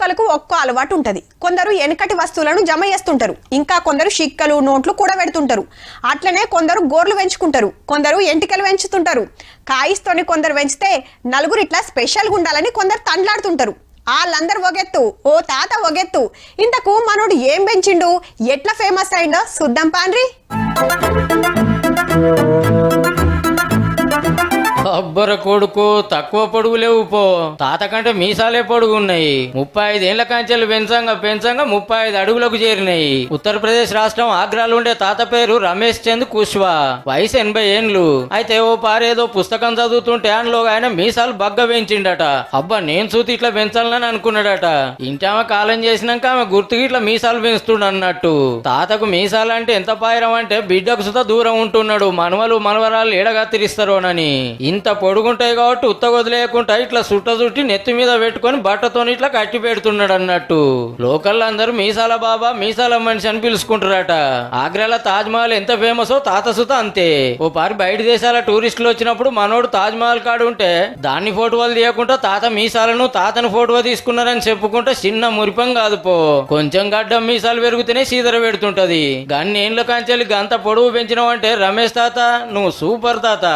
ఒక్కొక్కరికి ఒక్కో అలవాటు ఉంటది. కొందరు వెనకటి వస్తువులను జమ చేస్తుంటారు, ఇంకా కొందరు షిక్కలు నోట్లు కూడా పెడుతుంటారు. అట్లనే కొందరు గోర్లు పెంచుకుంటారు, కొందరు ఎంటికలు పెంచుతుంటారు. కాయిస్తోని కొందరు పెంచితే నలుగురు ఇట్లా స్పెషల్గా ఉండాలని కొందరు తండ్లాడుతుంటారు. వాళ్ళందరు ఒగెత్తు, ఓ తాత ఒగెత్తు. ఇంతకు మనోడు ఏం పెంచిండు, ఎట్లా ఫేమస్ అయిండో చూద్దాం పాండ్రి. అబ్బర కొడుకు, తక్కువ పొడుగు లేవు పో. తాత కంటే మీసాలే పొడుగున్నాయి. 35 ఏళ్ల కంచెలు పెంచంగా 35 అడుగులకు చేరినాయి. ఉత్తరప్రదేశ్ రాష్ట్రం ఆగ్రాలో ఉండే తాత పేరు రమేష్ చంద్ కుష్వా. వయసు 80 ఏండ్లు. అయితే ఓ పారేదో పుస్తకం చదువుతుంటే అందులో ఆయన మీసాలు బగ్గ పెంచిండట. అబ్బా, నేను చూసి ఇట్లా పెంచాలని అనుకున్నాడట. ఇంటి ఆమె కాలం చేసినాక ఆమె గుర్తుకి ఇట్లా మీసాలు పెంచుతుండ అన్నట్టు. తాతకు మీసాలంటే ఎంత పాయిరం అంటే బిడ్డకు సుతా దూరం ఉంటున్నాడు. మనవలు మనవరాలు ఏడగత్తిరిస్తారోనని. ఇంత పొడుగుంటాయి కాబట్టి ఉత్తగొదిలేయకుండా ఇట్లా చుట్టి నెత్తి మీద పెట్టుకొని బట్టతో ఇట్లా కట్టి పెడుతున్నాడు అన్నట్టు. లోకల్ అందరూ మీసాల బాబా, మీసాల మనిషి అని పిలుచుకుంటారట. ఆగ్రాలో తాజ్ మహల్ ఎంత ఫేమసో తాత సుత అంతే. ఓ పారి బయట దేశాల టూరిస్టులు వచ్చినప్పుడు మనోడు తాజ్ మహల్ కాడు ఉంటే దాన్ని ఫోటోలు తీయకుండా తాత మీసాలను తాతను ఫోటో తీసుకున్నారని చెప్పుకుంటే చిన్న మురిపం కాదు పో. కొంచెం గడ్డం మీసాలు పెరుగుతూనే సీదర పెడుతుంటది. గన్నేండ్ల కాంచెలి గంత పొడుగు పెంచినావంటే రమేష్ తాత, నువ్వు సూపర్ తాత.